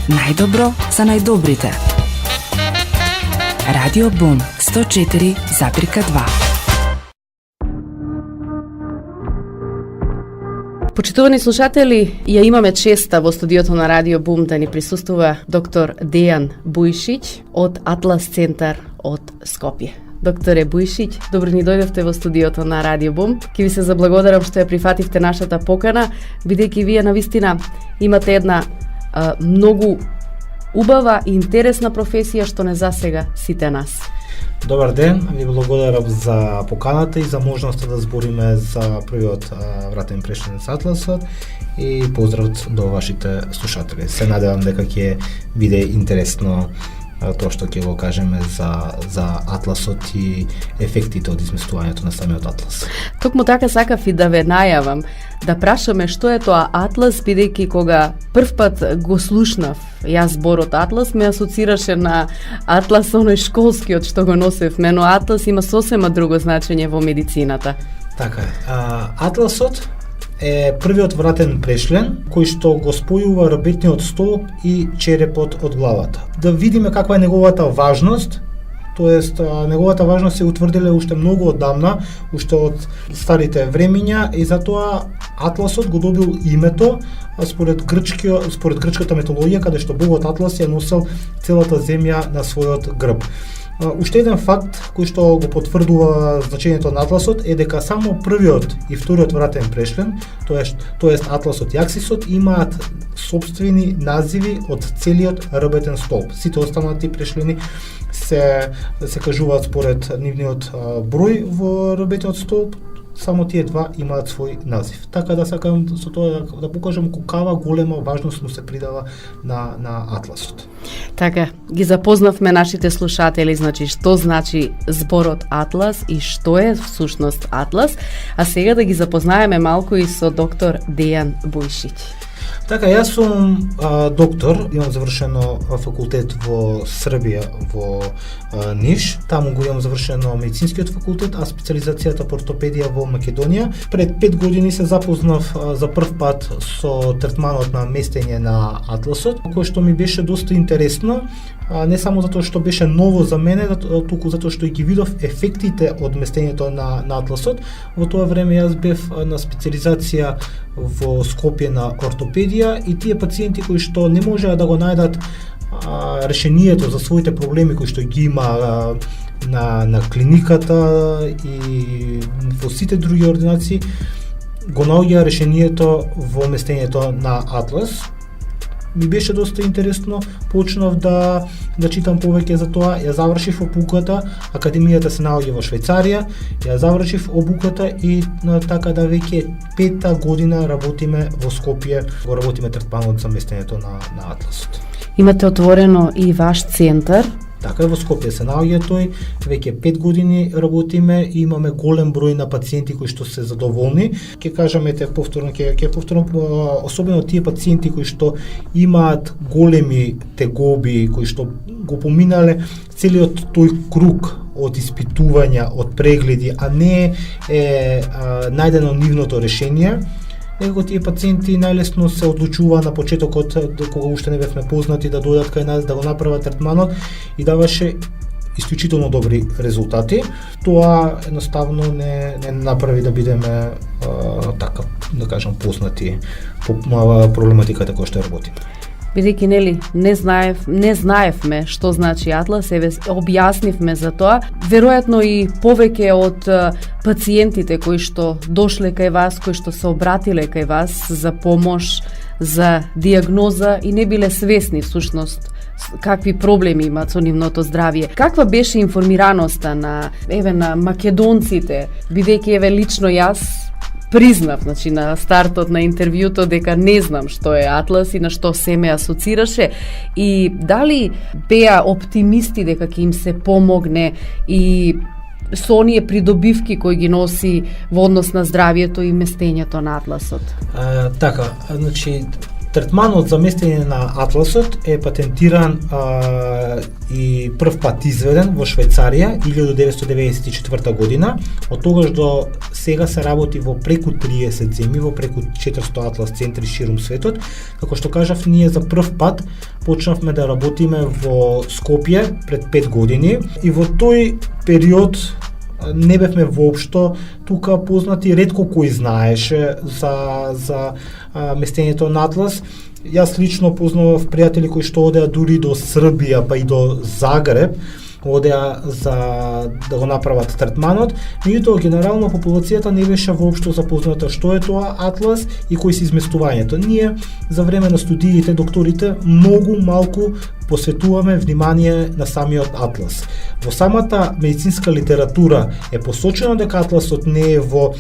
Најдобро за најдобрите. Радио Бум 104,2. Почитувани слушатели, ја имаме честа во студиото на Радио Бум да ни присуствува доктор Дејан Бујшиќ од Атлас центар од Скопје. Докторе Бујшиќ, добро ни дојдовте во студиото на Радио Бум. Ке ви се заблагодарам што ја прифативте нашата покана, бидејќи вие навистина имате една многу убава и интересна професија што не засега сите нас. Добар ден, ви благодарам за поканата и за можноста да збориме за првиот вратен прешлен со Атласот и поздрав до вашите слушатели. Се надевам дека ќе биде интересно тоа што ќе го кажеме за Атласот и ефектите од изместувањето на самиот Атлас. Токму така сакав и да ве најавам, да прашаме што е тоа Атлас, бидејќи кога првпат го слушнав јас зборот Атлас, ме асоцираше на Атлас оној школскиот што го носевме, но Атлас има сосема друго значење во медицината. Така е. Атласот е првиот вратен прешлен кој што го спојува ребетниот столб и черепот од главата. Да видиме каква е неговата важност, тоест неговата важност се утврдиле уште многу оддамна, уште од старите времиња и затоа Атласот го добил името според грчката митологија, каде што богот Атлас ја носел целата земја на својот грб. Уште еден факт кој што го потврдува значењето на Атласот е дека само првиот и вториот вратен прешлен, тоест Атласот и Аксисот, имаат сопствени називи од целиот ребетен столб. Сите останати прешлени се кажуваат според нивниот број во ребетниот столб, само тие два имаат свој назив. Така да сакам со тоа да покажам каква голема важност му се придава на Атласот. Така, ги запознавме нашите слушатели, значи што значи зборот Атлас и што е всушност Атлас, а сега да ги запознаеме малку и со доктор Дејан Бујшиќ. Така, јас сум доктор, имам завршено факултет во Србија, во Ниш. Таму го имам завршено медицинскиот факултет, а специализацијата по ортопедија во Македонија. Пред 5 години се запознав за прв пат со третманот на местење на Атласот, кој што ми беше доста интересно, не само затоа што беше ново за мене, туку затоа што и ги видов ефектите од местењето на Атласот. Во тоа време јас бев на специализација во Скопје на ортопедија и тие пациенти кои што не можеа да го најдат решението за своите проблеми кои што ги има на клиниката и во сите други ординации, го наоѓа решението во местењето на Атлас. Ми беше доста интересно, почнав да читам повеќе за тоа, ја завршив обуката, академијата се наоѓа во Швајцарија, ја завршив обуката и така да веќе 5-та година работиме во Скопје, го работиме третманот за местењето на Атласот. Имате отворено и ваш центар? Така, во Скопје се наоѓа тој, веќе 5 години работиме и имаме голем број на пациенти кои што се задоволни. Ќе кажам повторно, особено тие пациенти кои што имаат големи тегоби, кои што го поминале целиот тој круг од испитувања, од прегледи, а не е најдено нивното решение. Некако тие пациенти најлесно се одлучува на почетокот, кога уште не бевме познати, да дојдат кај нас, да го направат третманот и даваше исклучително добри резултати. Тоа едноставно не направи да бидеме така, да кажам, познати по проблематиката која што работиме. Бидејќи не знаевме што значи Атлас, еве објаснивме за тоа. Веројатно и повеќе од пациентите кои што дошле кај вас, кои што се обратиле кај вас за помош, за диагноза и не биле свесни всушност какви проблеми имаат со нивното здравје. Каква беше информираноста на македонците, бидејќи лично јас признав, значи на стартот на интервјуто дека не знам што е Атлас и на што се ме асоцираше и дали беа оптимисти дека ќе им се помогне и со оние придобивки кои ги носи во однос на здравјето и местењето на Атласот. Така, значи Третманот за местење на атласот е патентиран и прв пат изведен во Швајцарија 1994 година. Од тогаш до сега се работи во преку 30 земји, во преку 400 атлас центри ширум светот. Како што кажав, ние за прв пат почнавме да работиме во Скопје пред 5 години и во тој период не бевме воопшто тука познати, ретко кој знаеше за местењето на атлас. Јас лично познавав пријатели кои што одеа дури до Србија, па и до Загреб, одеа за да го направат третманот, меѓутоа генерално популацијата не беше воопшто запозната што е тоа атлас и кои се изместувањето. Ние за време на студиите, докторите, многу малку посветуваме внимание на самиот атлас. Во самата медицинска литература е посочено дека атласот не е во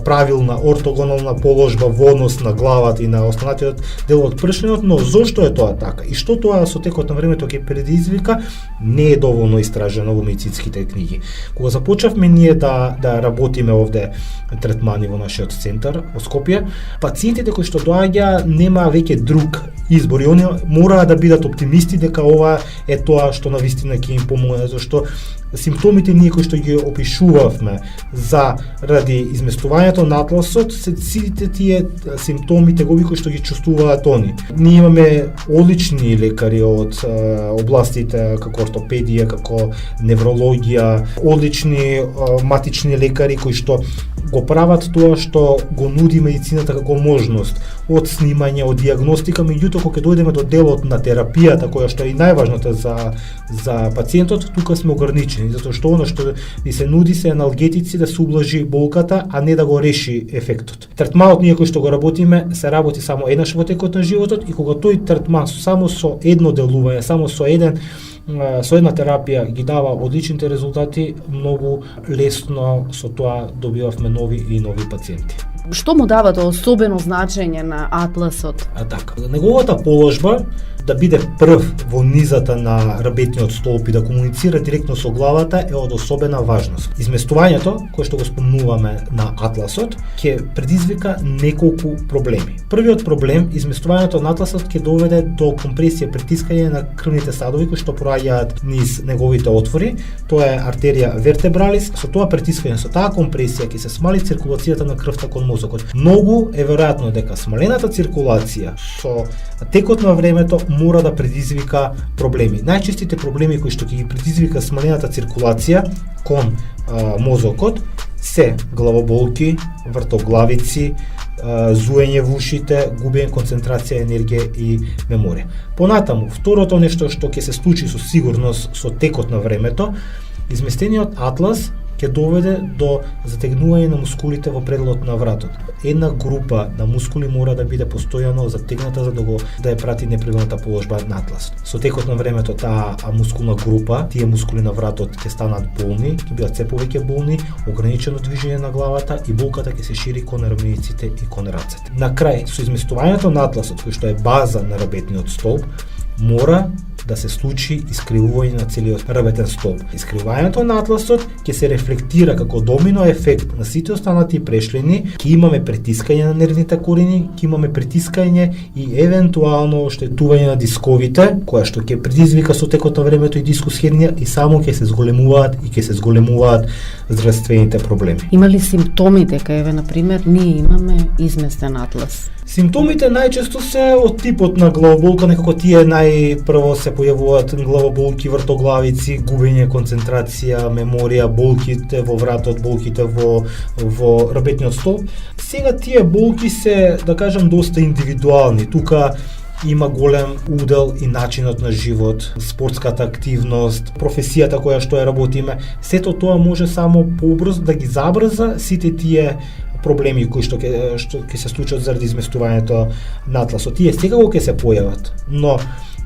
правилна ортогонална положба во однос на главата и на останатиот дел од пршенот, но зошто е тоа така и што тоа со текот на времето ќе предизвика, не е доволно истражено во медицинските книги. Кога започнавме ние да работиме овде третмани во нашиот центар во Скопје, пациентите кои што доаѓа нема веќе друг избор и они мора да бидат оптимисти дека ова е тоа што навистина ќе им помогне, зашто симптомите ние кои што ги опишувавме ради изместувањето на атласот, се сите тие симптоми, тегови кои што ги чувствуваат они. Ние имаме одлични лекари од областите како ортопедија, како неврологија, одлични матични лекари кои што го прават тоа што го нуди медицината како можност, од снимање, од диагностика, меѓутоа кога дојдеме до делот на терапијата, која што е и најважната за пациентот, тука сме ограничени, затоа што оно што ни се нуди се аналгетици да се ублажи болката, а не да го реши ефектот. Третманот ние кој што го работиме, се работи само еднаш во текот на животот и кога тој третман само со едно делување, само со една терапија ги дава одличните резултати, многу лесно со тоа добивавме нови и нови пациенти. Што му дава тоа особено значење на атласот? Така, неговата положба да биде прв во низата на рабетниот столб и да комуницира директно со главата е од особена важност. Изместувањето, кое што го спомнуваме на атласот, ќе предизвика неколку проблеми. Првиот проблем, изместувањето на атласот ќе доведе до компресија, притискање на крвните садови кои што проаѓаат низ неговите отвори, тоа е артерија вертебралис. Со тоа притискање, со таа компресија ќе се смали циркулацијата на крвта кон мозокот. Многу е веројатно дека смалената циркулација со текот на времето мора да предизвика проблеми. Најчестите проблеми кои што ќе ги предизвика смалената циркулација кон мозокот се главоболки, вртоглавици, зуење во ушите, губење концентрација, енергија и меморија. Понатаму, второто нешто што ќе се случи со сигурност со текот на времето, изместениот атлас ќе доведе до затегнување на мускулите во пределот на вратот. Една група на мускули мора да биде постојано затегната за да ја прати неправилната положба на атлас. Со текот на времето таа мускулна група, тие мускули на вратот ќе станат болни, ќе бидат се повеќе болни, ограничено движење на главата и болката ќе се шири кон рамениците и кон рацете. На крај, со изместувањето на атласот, кој што е база на рабетниот столб, мора да се случи искривување на целиот рабетен столб. Искривувањето на атласот ќе се рефлектира како домино ефект на сите останати прешлини, ќе имаме притискање на нервните корени, ќе имаме притискање и евентуално оштетување на дисковите, која што ќе предизвика со текот на времето и дискус хернија и само ќе се зголемуваат здравствените проблеми. Има ли симптоми дека еве на пример ние имаме изместен атлас? Симптомите најчесто се од типот на главоболка, некако тие најпрво се појавуваат главоболки, вртоглавици, губење концентрација, меморија, болките во вратот, болките во рабетниот столб. Сега тие болки се, да кажам, доста индивидуални. Тука има голем удел и начинот на живот, спортската активност, професијата која што ја работиме. Сето тоа може само побрзо да ги забрза сите тие проблеми кои што ќе се случат заради изместувањето на атласот. Тие секако ќе се појават, но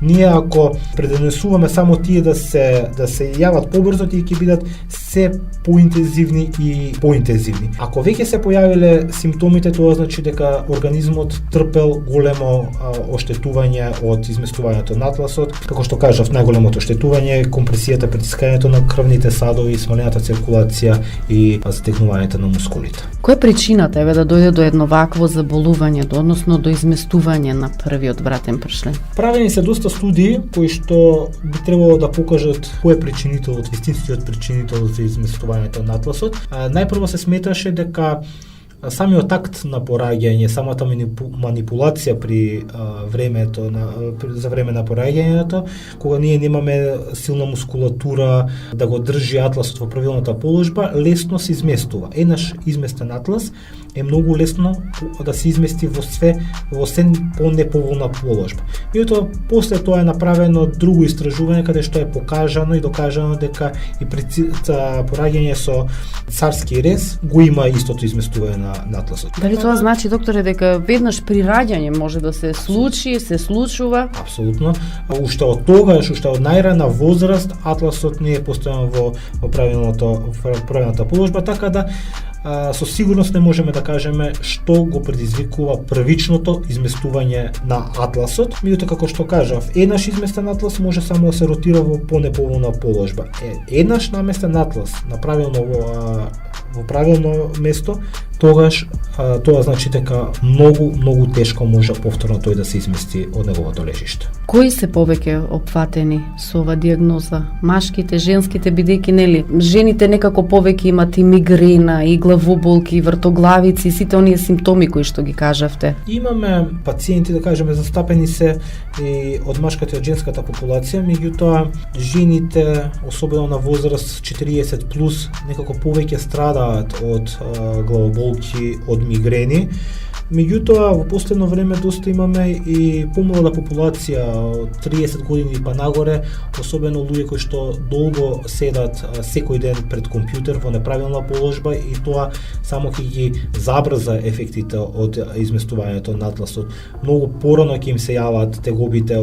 Ние ако предонесуваме само тие да се јават побрзо, тие ќе бидат се поинтензивни и поинтензивни. Ако веќе се појавиле симптомите, тоа значи дека организмот трпел големо оштетување од изместувањето на атласот. Како што кажав, најголемото оштетување е компресијата, притискањето на крвните садови, смалената циркулација и затегнувањето на мускулите. Која е причината да дојде до едно вакво заболување, односно до изместување на првиот вратен пршлен? Правени се доста студии кои што би требало да покажат кој е причинителот, вистинскиот причинител за изместувањето на атласот. Најпрво се сметаше дека самиот акт на пораѓање, самата манипулација при за време на пораѓањето, кога ние немаме силна мускулатура да го држи атласот во правилната положба, лесно се изместува. Еднаш изместен атлас е многу лесно да се измести во се по-неповолна положба. Меѓутоа, после тоа е направено друго истражување каде што е покажано и докажано дека и при пораѓање со царски рез го има истото изместување на атласот. Дали тоа значи, докторе, дека веднаш при раѓање може да се случи, се случува? Апсолутно. Уште од тогаш, уште од најрана возраст, атласот не е постојан во правилната положба, така да со сигурност не можеме да кажеме што го предизвикува првичното изместување на атласот. Меѓутоа, како што кажав, еднаш изместен атлас може само да се ротира во понеповолна положба. Еднаш наместен атлас направено во правилно место, тогаш тоа значи дека многу тешко може повторно тој да се измести од неговото лежиште. Кои се повеќе опфатени со ова диагноза? Машките, женските, бидејќи нели жените некако повеќе имат и мигрена, и главоболки, и вртоглавици, сите оние симптоми кои што ги кажавте. Имаме пациенти, да кажеме, застапени се и од машката и од женската популација, меѓутоа жените, особено на возраст 40 плюс, некако повеќе страдаат од главоболки, од мигрени. Меѓутоа, во последно време доста имаме и помлада популација од 30 години па нагоре, особено луѓе кои што долго седат секој ден пред компјутер во неправилна положба, и тоа само ќе ги забрза ефектите од изместувањето на атласот. Многу порано ќе им се јават тегобите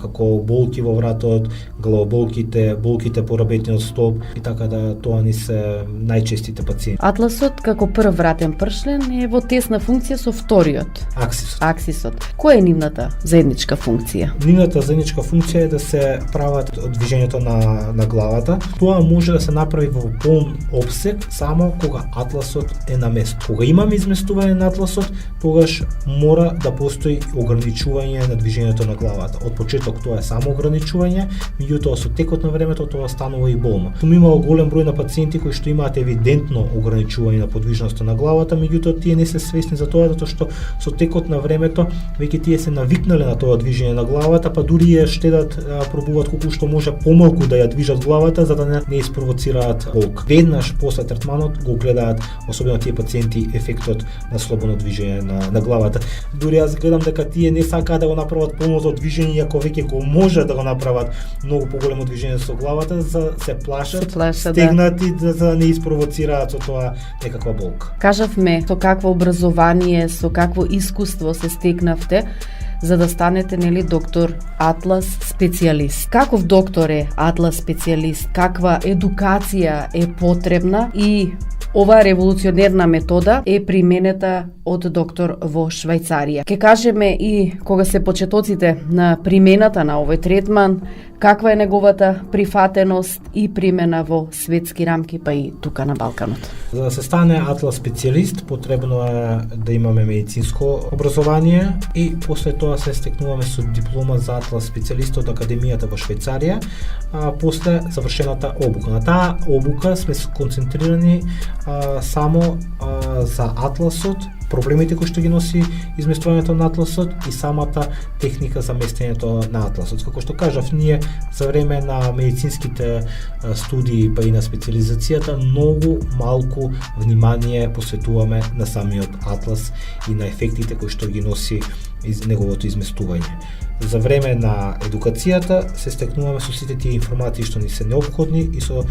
како болки во вратот, главоболките, болките по работниот столб, и така да тоа не се најчестите пациенти. Атласот како прв вратен пршлен е во тесна функција со вториот аксисот. Која е нивната заедничка функција? Нивната заедничка функција е да се прават движењето на главата. Тоа може да се направи во полн опсег само кога атласот е на место. Кога имаме изместување на атласот, тогаш мора да постои ограничување на движењето на главата. Од почеток тоа е само ограничување, меѓутоа со текот на времето тоа станува и болно. Сум имал голем број на пациенти кои што имаат евидентно ограничување на подвижноста на главата, меѓутоа тие не се свесни за тоа, затоа што со текот на времето веќе тие се навикнале на тоа движење на главата, па дури ја штедат, пробуваат колку што може помалку да ја движат главата за да не испровоцираат болка. Веднаш после третманот го гледаат, особено тие пациенти, ефектот на слободно движење на главата. Дури јас гледам дека тие не сакаат да го направат полното движење, иако веќе го може да го направат многу поголемо движење со главата, за се плашат, стегнати за да не испровоцираат со тоа некаква болка. Кажавме со какво образование, со какво искуство се стекнавте за да станете доктор Атлас специјалист. Каков доктор е Атлас специјалист? Каква едукација е потребна и оваа револуционерна метода е применета од доктор во Швајцарија. Ке кажеме и кога се почетоците на примената на овој третман, каква е неговата прифатеност и примена во светски рамки, па и тука на Балканот. За да се стане Атлас специјалист, потребно е да имаме медицинско образование и после тоа се стекнуваме со диплома за Атлас специјалист од Академијата во Швајцарија, после завршената обука. На таа обука сме концентрирани само за атласот, проблемите кои што ги носи изместувањето на атласот и самата техника за местењето на атласот. Како што кажав, ние за време на медицинските студии па и на специализацијата многу малку внимание посветуваме на самиот атлас и на ефектите кои што ги носи неговото изместување. За време на едукацијата се стекнуваме со сите тие информации што ни се неопходни и со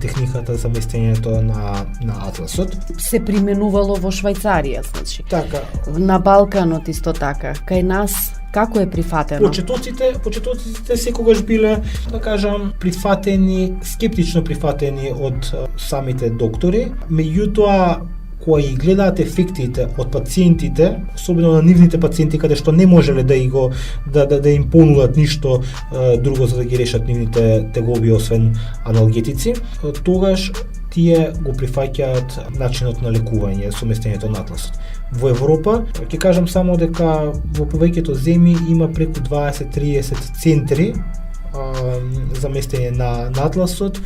техниката за местењето на атласот. Се применувало во Швајцарија, значи. Така. На Балканот исто така. Кај нас Како е прифатено? Почетоците секогаш биле, да кажам, скептично прифатени од самите доктори, меѓутоа кога ги гледаат ефектите од пациентите, особено на нивните пациенти каде што не можеле да им понудат ништо друго за да ги решат нивните тегоби освен аналгетици, тогаш тие го прифаќаат начинот на лекување со местењето на атласот. Во Европа, ќе кажам само дека во повеќето земји има преку 20-30 центри за местење на атласот,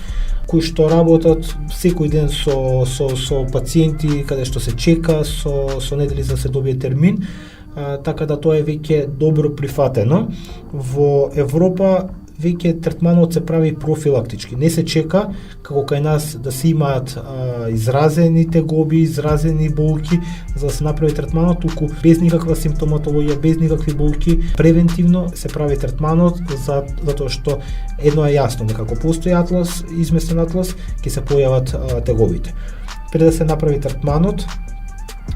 кои што работат секој ден со пациенти каде што се чека со недели за да се добие термин, така да тоа е веќе добро прифатено. Во Европа веќе третманот се прави профилактички. Не се чека како кај нас да се имаат изразени тегоби, изразени болки за да се направи третманот, туку без никаква симптоматологија, без никакви болки, превентивно се прави третманот затоа што едно е јасно, дека ако постои атлас, изместен атлас, ќе се појават тегобите. Пред да се направи третманот,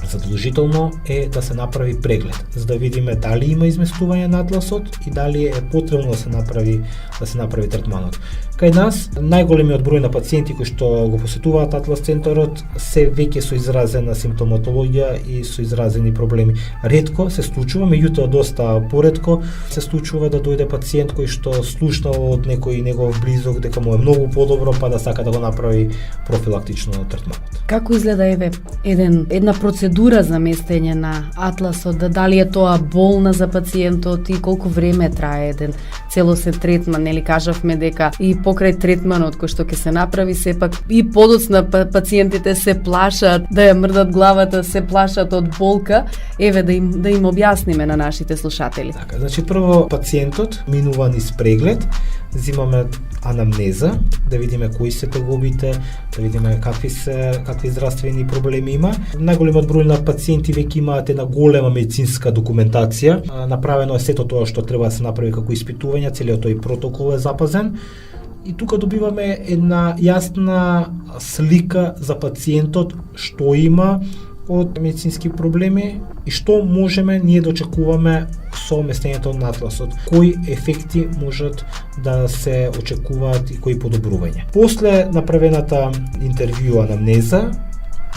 задолжително е да се направи преглед, за да видиме дали има изместување на атласот и дали е потребно да се направи третманот. Кај нас најголемиот број на пациенти кои што го посетуваат атлас центарот се веќе со изразена симптоматологија и со изразени проблеми. Ретко се случува, меѓутоа доста поретко се случува да дојде пациент кој што слушнал од некој негов близок дека му е многу подобро па да сака да го направи профилактично третманот. Како изгледа една процедура за местење на атласот, дали е тоа болно за пациентот и колку време трае еден целосен третман, нели кажавме дека и покрај третманот кој што ќе се направи, сепак и подоцна пациентите се плашат да ја мрдат главата, се плашат од болка, еве да им објасниме на нашите слушатели. Така, значи прво пациентот минува низ преглед, земаме анамнеза, да видиме кои се тегобите, да видиме какви здравствени проблеми има. Најголемот број на пациенти веќе имаат една голема медицинска документација. Направено е сето тоа што треба да се направи како испитување, целиот тој протокол е запазен. И тука добиваме една јасна слика за пациентот што има од медицински проблеми и што можеме ние да очекуваме со местењето на атласот. Кои ефекти можат да се очекуваат и кои подобрувања. После направената интервју анамнеза,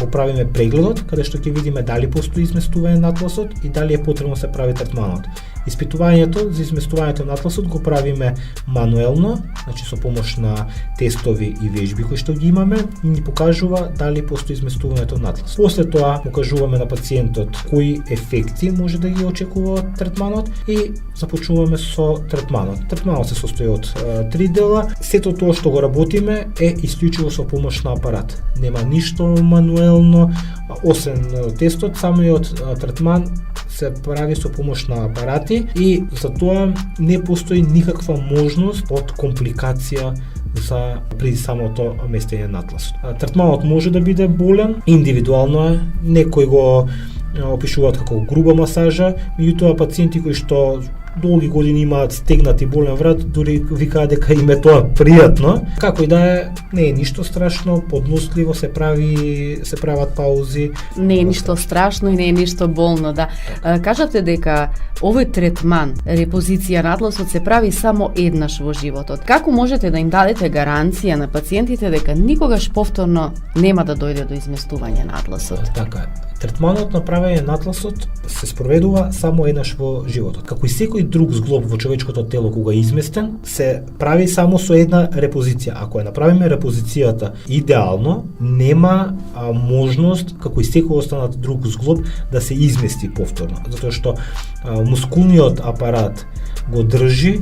го правиме прегледот, каде што ќе видиме дали постои изместување на атласот и дали е потребно да се прави третманот. Испитувањето за изместувањето на атласот го правиме мануелно, значи со помош на тестови и вежби кои што ги имаме, и ни покажува дали постои изместувањето на атлас. После тоа му кажуваме на пациентот кои ефекти може да ги очекува од третманот и започнуваме со третманот. Третманот се состои од 3 дела. Сето тоа што го работиме е исклучиво со помош на апарат. Нема ништо мануелно, освен тестот, самиот третман се прави со помош на апарати и за тоа не постои никаква можност од компликација при самото местење на атласот. Третманот може да биде болен, индивидуално е, некои го опишуваат како груба масажа, меѓутоа пациенти кои што долги години имаат стегнати болен врат, дури викаат дека им е тоа пријатно. Како и да е, не е ништо страшно, подносливо се прават паузи. Не е ништо страшно и не е ништо болно, да. Кажавте дека овој третман, репозиција на атласот се прави само еднаш во животот. Како можете да им дадете гаранција на пациентите дека никогаш повторно нема да дојде до изместување на атласот? Така, третманот на правење на атласот се спроведува само еднаш во животот. Како и секој друг зглоб во човечкото тело кога е изместен, се прави само со една репозиција. Ако ја направиме репозицијата идеално, нема можност, како и секој останат друг зглоб, да се измести повторно. Затоа што мускулниот апарат го држи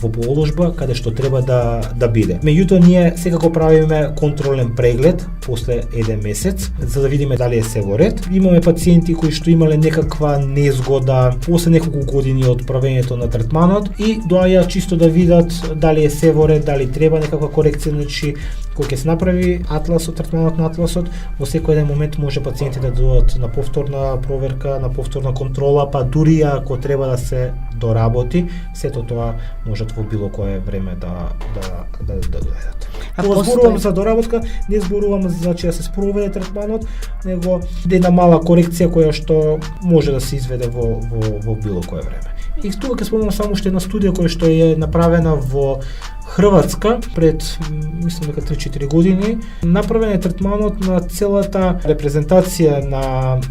во положба каде што треба да биде. Меѓутоа ние секако правиме контролен преглед после 1 месец за да видиме дали е се во ред. Имаме пациенти кои што имале некаква незгода после неколку години од правењето на третманот и доаѓаат чисто да видат дали е се во ред, дали треба некаква корекција, значи кога ќе се направи атласот, третманот на атласот, во секој еден момент може пациенти да дојдат на повторна проверка, на повторна контрола, па дури ако треба да се доработи, сето тоа можат во било кое време да дојдат. Кога зборувам за доработка, не зборувам значи да се спроведе третманот, него една мала корекција која што може да се изведе во било кое време. И тука ќе спомнам само уште една студија која што е направена во Хрватска пред, мислам дека 3-4 години. Направен е третманот на целата репрезентација на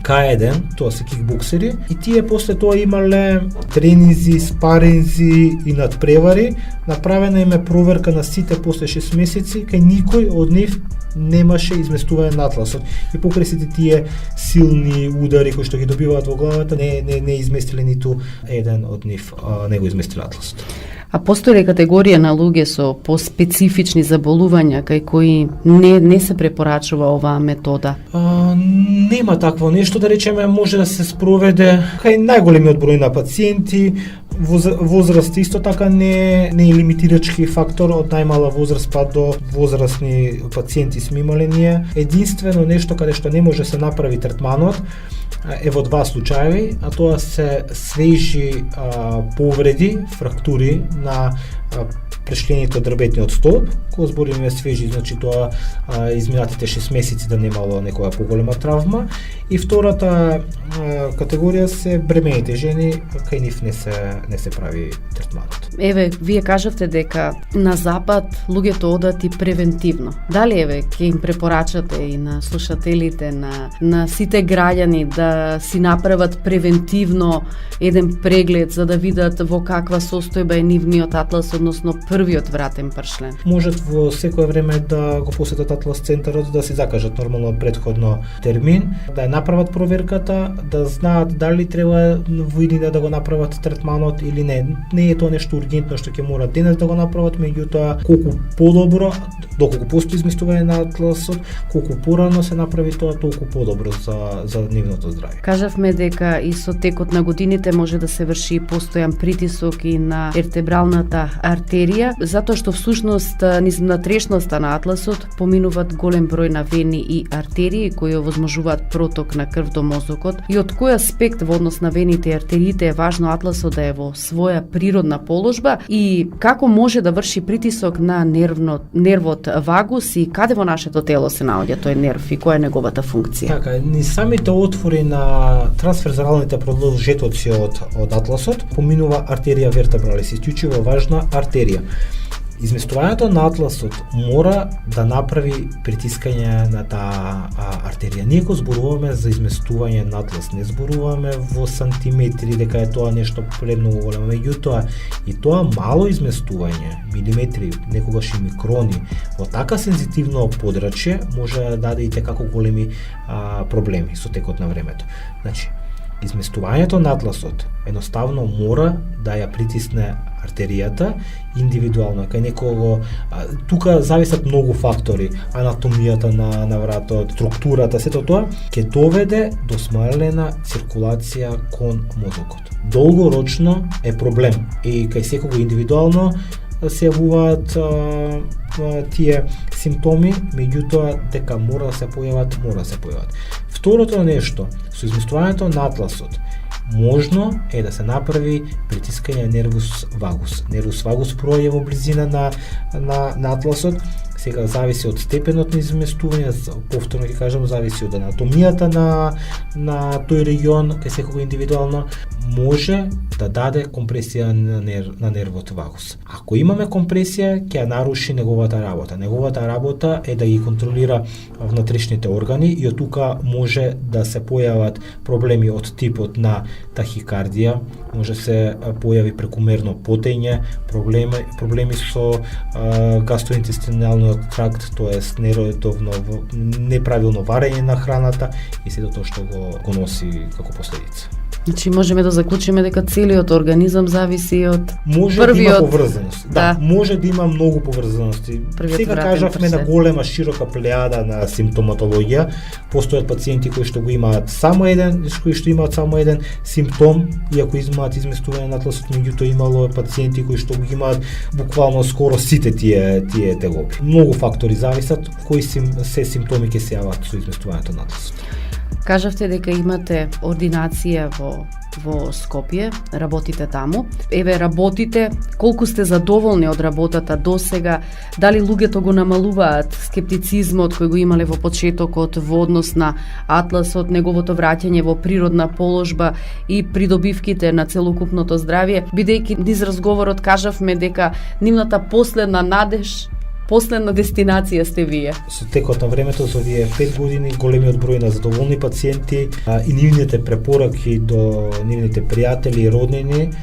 К1, тоа се кикбоксери, и тие после тоа имале тренинзи, спаринзи и надпревари. Направена им е проверка на сите после 6 месеци, кај никој од нив немаше изместување на атласот. И покрај сите тие силни удари кои што ги добиваат во главата, не изместиле ниту еден од нив, не го изместиле атласот. А постои ли категорија на луѓе со поспецифични заболувања кај кои не се препорачува оваа метода? Нема такво нешто, да речеме, може да се спроведе кај најголемиот број на пациенти. Возраст исто така не е лимитирачки фактор, од најмала возраст па до возрастни пациенти сме имале ние. Единствено нешто каде што не може се направи третманот е во два случаи, а тоа се свежи повреди, фрактури на прешлените од дрбетниот столб. Кога збориме свежи, значи тоа изминатите 6 месеци да немало некоја поголема травма. И втората категорија се бремените жени, кај нив не се прави третманот. Еве, вие кажавте дека на запад луѓето одат и превентивно. Дали ќе им препорачате и на слушателите, на сите граѓани да си направат превентивно еден преглед за да видат во каква состојба е нивниот атлас, односно првиот вратен пршлен? Можат во секое време да го посетат атлас центарот, да си закажат нормално предходно термин, да направат проверката, да знаат дали треба во иднина да го направат третманот или не. Не е тоа нешто ургентно што ќе мора денес да го направат, меѓутоа колку подобро, доколку постои изместување на атласот, колку порано се направи тоа, толку подобро за нивното здравје. Кажавме дека и со текот на годините може да се врши постојан притисок и на вертебралната артерија, затоа што всушност низ внатрешноста на атласот поминуваат голем број на вени и артерии кои овозможуваат проток на крв до мозокот. И од кој аспект во однос на вените и артериите е важно атласот да е во своја природна положба и како може да врши притисок на нервот вагус и каде во нашето тело се наоѓа тој нерв и која е неговата функција? Така, ни самите отвори на трансверзалните продолжетоци од атласот поминува артерија вертебралис, исклучиво важна артерија. Изместувањето на атласот мора да направи притискање на таа артерија. Ние кога зборуваме за изместување на атлас, не зборуваме во сантиметри дека е тоа нешто премногу големо, меѓутоа и тоа мало изместување, милиметри, некогаш и микрони, во така сензитивно подрачје може да даде и текако големи проблеми со текот на времето. Значи, изместувањето на атласот едноставно мора да ја притисне артеријата индивидуално. Кај некого тука зависат многу фактори, анатомијата на вратот, структурата, сето тоа ќе доведе до смалена циркулација кон мозокот. Долгорочно е проблем и кај секого индивидуално се јавуваат тие симптоми, меѓутоа дека мора да се појават. Второто нешто, со изместувањето на атласот, можно е да се направи притискање нервус вагус. Нервус вагус проаѓа во близина на атласот. Сега зависи од степенот на изместување, повторно ќе кажам, зависи од анатомијата на тој регион, кај секого индивидуално, може да даде компресија на нервот вагус. Ако имаме компресија, ќе ја наруши неговата работа. Неговата работа е да ги контролира внатрешните органи и од тука може да се појават проблеми од типот на тахикардија, може се појави прекумерно потење, проблеми со гастроинтестиналниот тракт, тоест неправилно варење на храната и сето тоа што го носи како последица. Значи можеме да заклучиме дека целиот организам зависи од може да има поврзаност. Да, може да има многу поврзаности. Сега кажавме на голема широка плејада на симптоматологија. Постојат пациенти кои што го имаат само еден симптом, иако имаат изместување на атласот, меѓутоа имало пациенти кои што го имаат буквално скоро сите тие тегоби. Многу фактори зависат кои се симптоми ќе се јават со изместувањето на атласот. Кажавте дека имате ординација во Скопје, работите таму. Еве, работите, колку сте задоволни од работата досега? Дали луѓето го намалуваат скептицизмот кој го имале во почетокот во однос на Атласот, неговото враќање во природна положба и придобивките на целокупното здравје, бидејќи низ разговорот кажавме дека нивната последна надеж, последна дестинација сте вие. Со текот на времето, со овие 5 години, големиот број на задоволни пациенти и нивните препораки до нивните пријатели и роднини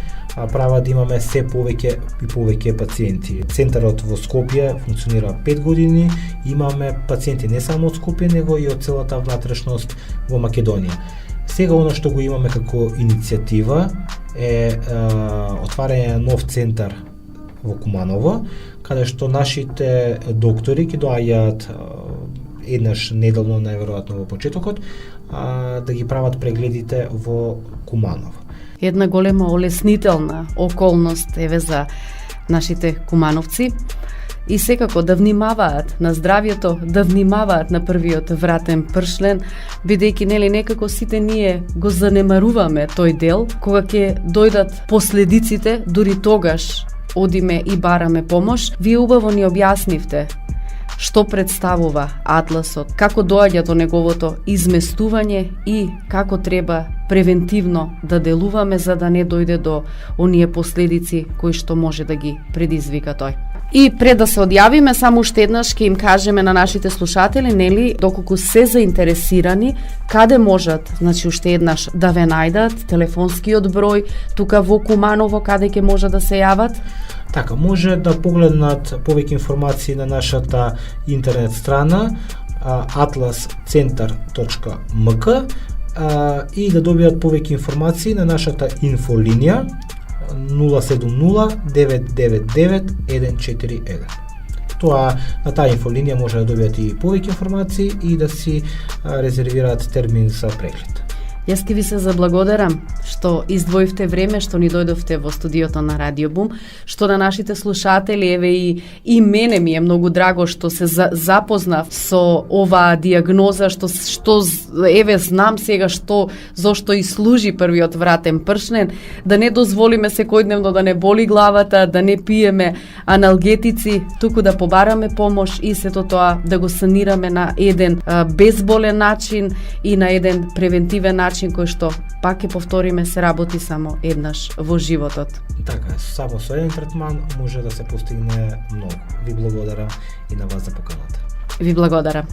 прават да имаме се повеќе и повеќе пациенти. Центарот во Скопје функционира 5 години, имаме пациенти не само од Скопје, него и од целата внатрешност во Македонија. Сега оно што го имаме како иницијатива е отварање на нов центар во Куманово, каде што нашите доктори ќе доаѓаат еднаш неделно, најверојатно во почетокот, да ги прават прегледите во Куманово. Една голема олеснителна околност еве за нашите кумановци. И секако да внимаваат на здравјето, да внимаваат на првиот вратен пршлен, бидејќи нели некако сите ние го занемаруваме тој дел, кога ќе дојдат последиците, дури тогаш одиме и бараме помош. Вие убаво ни објаснивте што представува Атласот, како доаѓа до неговото изместување и како треба превентивно да делуваме за да не дојде до оние последици кои што може да ги предизвика тој. И пред да се одјавиме, само уште еднаш ќе им кажеме на нашите слушатели, нели, доколку се заинтересирани, каде можат, значи уште еднаш да ве најдат, телефонскиот број, тука во Куманово, каде ќе можат да се јават? Така, може да погледнат повеќе информации на нашата интернет страна atlascenter.mk и да добијат повеќе информации на нашата инфолинија 070-999-141. Тоа, на таа инфолинија може да добијат и повеќе информации и да си резервираат термин за преглед. Јас ке ви се заблагодарам што издвоивте време, што ни дојдовте во студиото на Радио Бум, што на нашите слушатели, еве и мене ми е многу драго што се запознав со оваа диагноза, што еве знам сега зошто и служи првиот вратен пршнен, да не дозволиме секојдневно да не боли главата, да не пиеме аналгетици, туку да побараме помош и сето тоа да го санираме на еден безболен начин и на еден превентивен начин кој што, пак ќе повториме, се работи само еднаш во животот. Така, само со еден третман може да се постигне многу. Ви благодарам и на вас за поканата. Ви благодарам.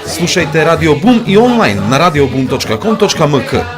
Слушајте Радио Бум и онлайн на radioboom.com.mk.